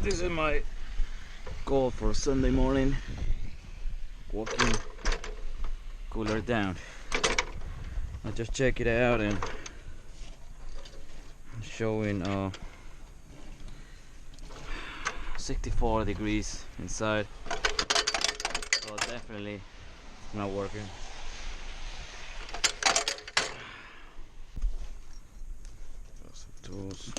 This is my goal for Sunday morning, walking cooler down. I just check it out and showing 64 degrees inside, so definitely not working. Some tools.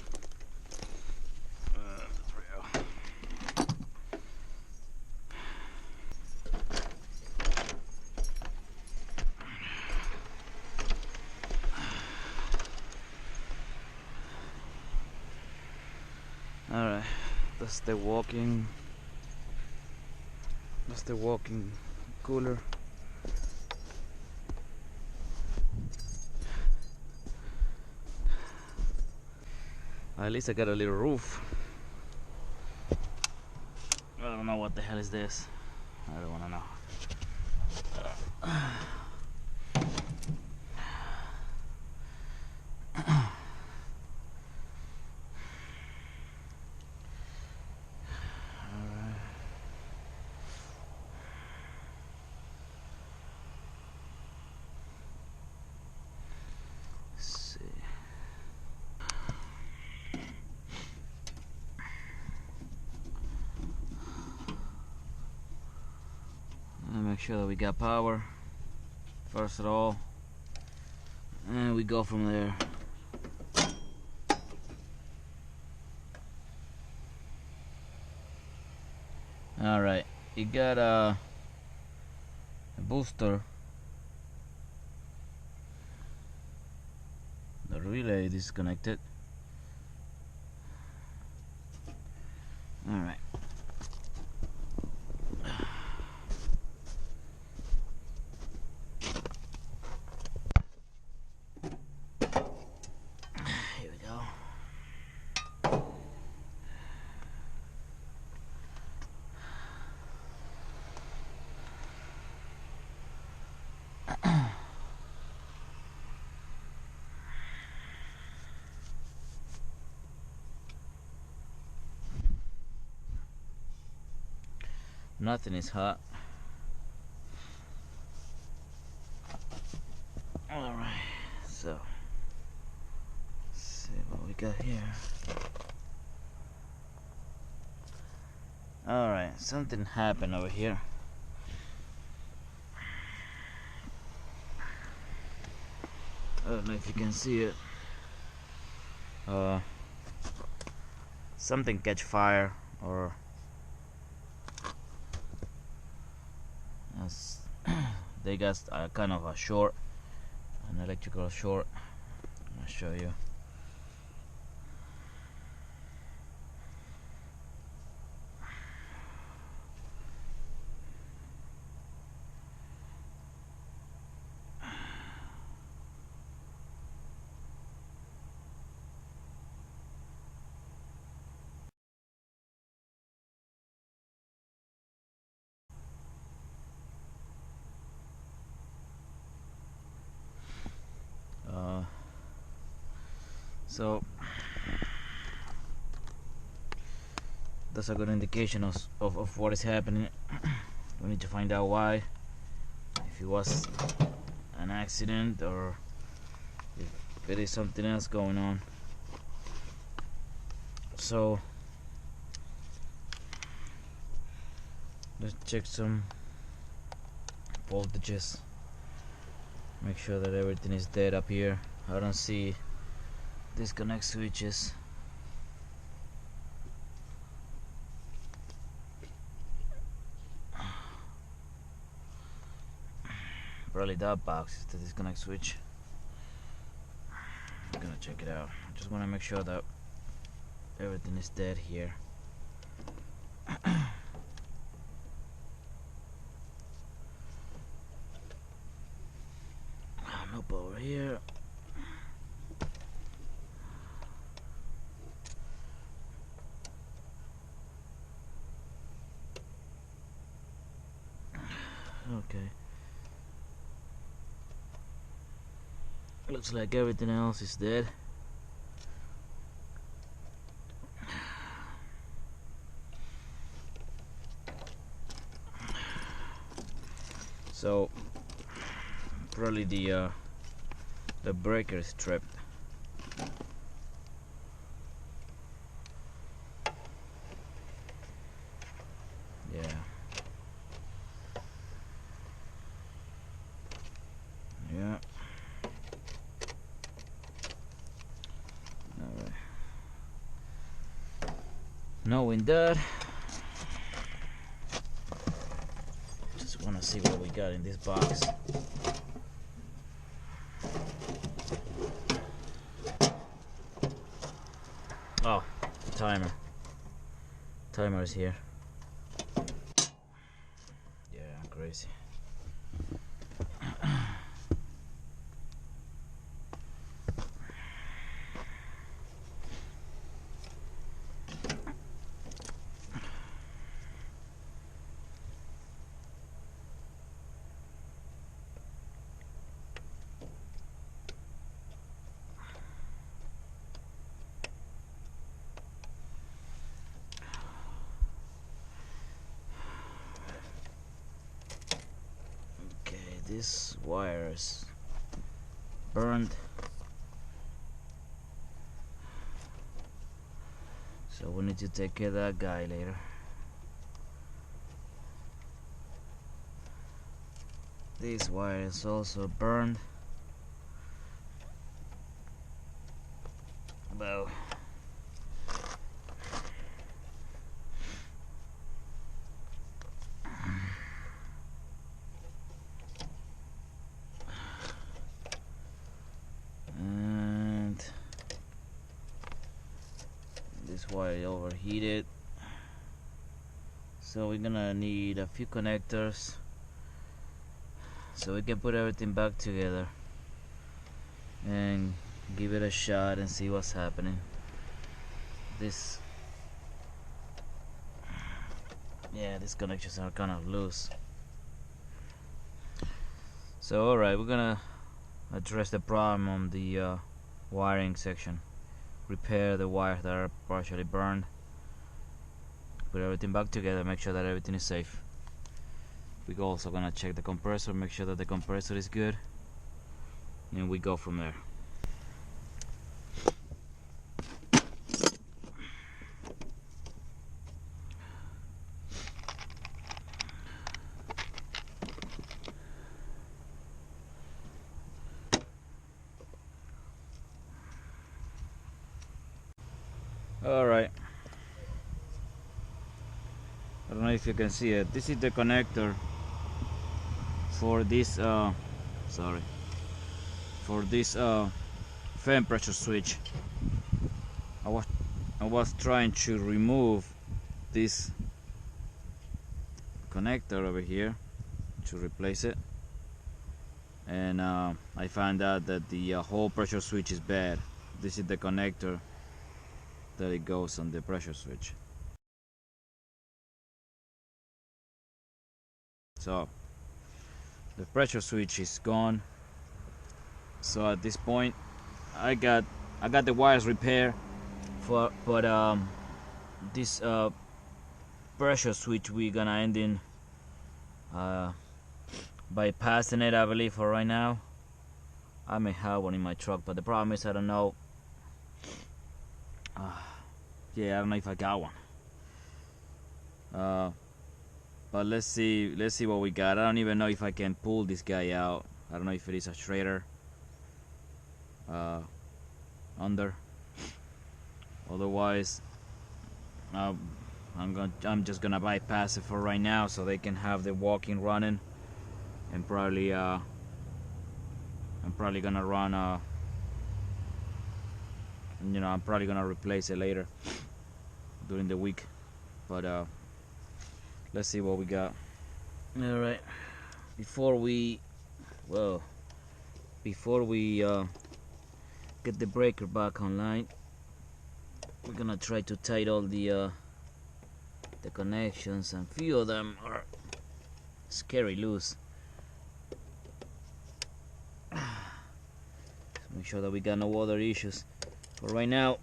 Alright, that's the walking cooler. At least I got a little roof. I don't know what the hell is this. I don't want to know. Make sure that we got power first of all, and we go from there. All right, you got a booster. The relay disconnected. All right. Nothing is hot. Alright, so let's see what we got here. Alright, something happened over here. I don't know if you can see it. Something catch fire, or they got kind of a short, an electrical short. I'll show you. So that's a good indication of what is happening. We need to find out why, if it was an accident or if there is something else going on. So let's check some voltages, make sure that everything is dead up here. I don't see disconnect switches. Probably that box is the disconnect switch. I'm gonna check it out. I just want to make sure that everything is dead here. No power here. Okay. Looks like everything else is dead. So probably the breaker is tripped. Yeah. Yeah. Alright. Knowing that, just wanna see what we got in this box. Oh, timer. Timer is here. Yeah, crazy. This wire is burned, so we need to take care of that guy later. This wire is also burned. Well, this wire overheated, so we're gonna need a few connectors so we can put everything back together and give it a shot and see what's happening. These connections are kind of loose. So alright, we're gonna address the problem on the wiring section. Repair the wires that are partially burned, put everything back together, make sure that everything is safe. We're also gonna check the compressor, make sure that the compressor is good, and we go from there. Alright, I don't know if you can see it. This is the connector for this fan pressure switch. I was trying to remove this connector over here to replace it, and I found out that the whole pressure switch is bad. This is the connector that it goes on the pressure switch. So the pressure switch is gone. So at this point, I got the wires repaired but this pressure switch we're gonna end in bypassing it, I believe, for right now. I may have one in my truck, but the problem is I don't know. Yeah, I don't know if I got one. But let's see what we got. I don't even know if I can pull this guy out. I don't know if it is a shredder under. Otherwise, I'm just gonna bypass it for right now, so they can have the walking running, and probably I'm probably gonna run I'm probably gonna replace it later during the week. But let's see what we got. All right, before we get the breaker back online, we're gonna try to tighten all the connections, and few of them are scary loose. Make sure that we got no other issues. But right now,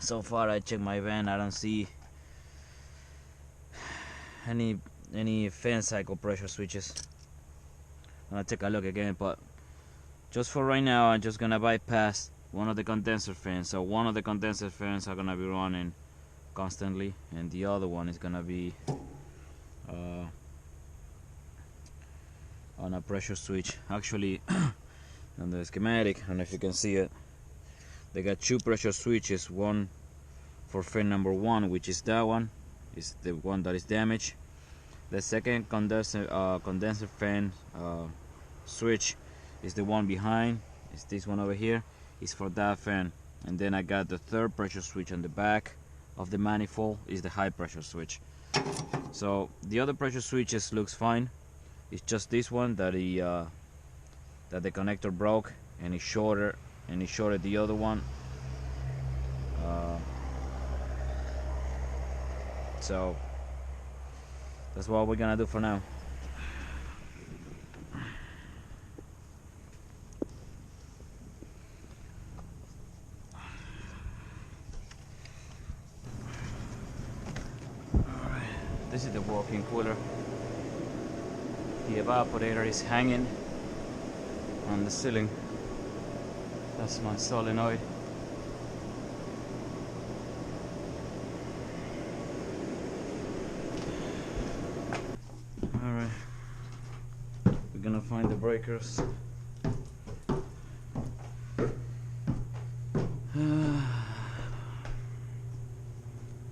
so far I checked my van, I don't see any fan cycle pressure switches. gonna take a look again, but just for right now I'm just gonna bypass one of the condenser fans. So one of the condenser fans are gonna be running constantly, and the other one is gonna be on a pressure switch. Actually, on the schematic, I don't know if you can see it, they got two pressure switches, one for fan number 1, which is that one, is the one that is damaged. The second condenser fan switch is the one behind, is this one over here, is for that fan. And then I got the third pressure switch on the back of the manifold, is the high pressure switch. So the other pressure switches looks fine. It's just this one that that the connector broke, and it's shorter, and it shorted the other one. So that's what we're gonna do for now. Alright, this is the walk-in cooler. The evaporator is hanging on the ceiling. That's my solenoid. Alright, we're gonna find the breakers.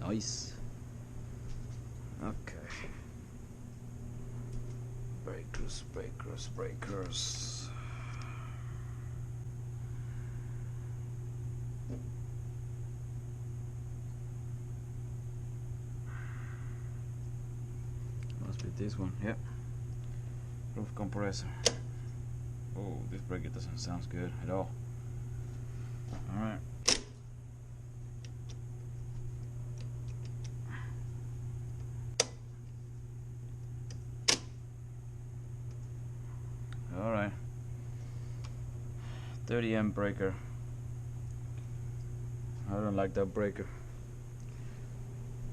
Nice. Okay. Breakers. Must be this one, yep. Roof compressor. Oh, this breaker doesn't sound good at all. Alright. Alright. 30 amp breaker. I don't like that breaker.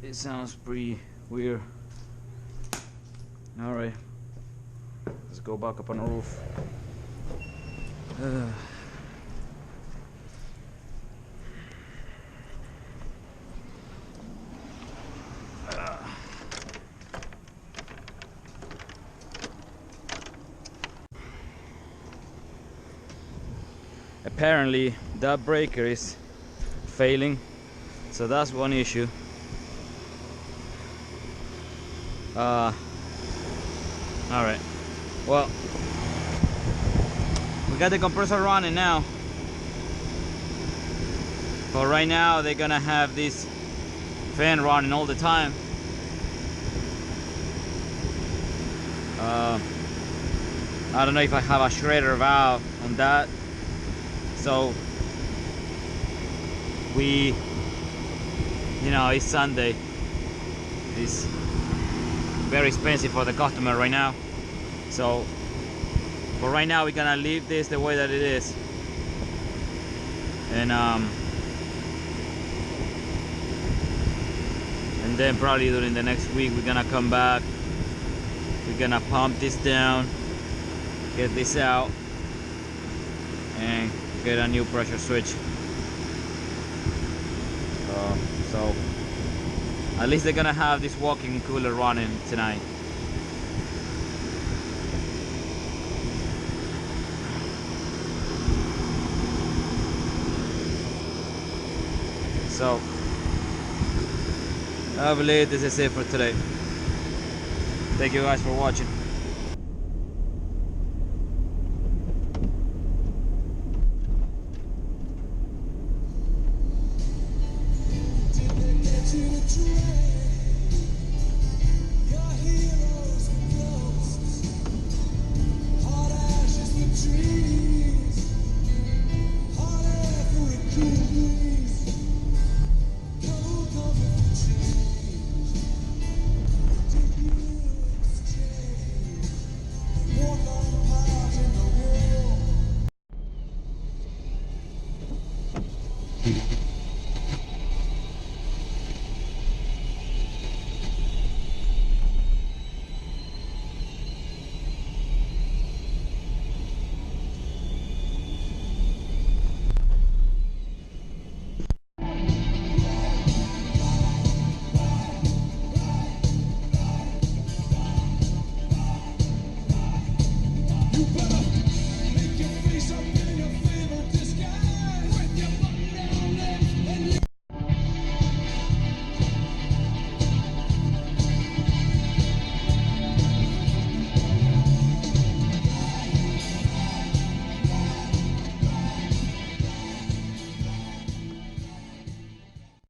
It sounds pretty weird. Alright. Let's go back up on the roof. Apparently that breaker is failing, so that's one issue. Alright, well, we got the compressor running now, but right now they're gonna have this fan running all the time. I don't know if I have a shredder valve on that, so it's Sunday. It's very expensive for the customer right now, so for right now we're gonna leave this the way that it is, and then probably during the next week we're gonna come back, we're gonna pump this down, get this out, and get a new pressure switch. So at least they're gonna have this walk-in cooler running tonight. So I believe this is it for today. Thank you guys for watching.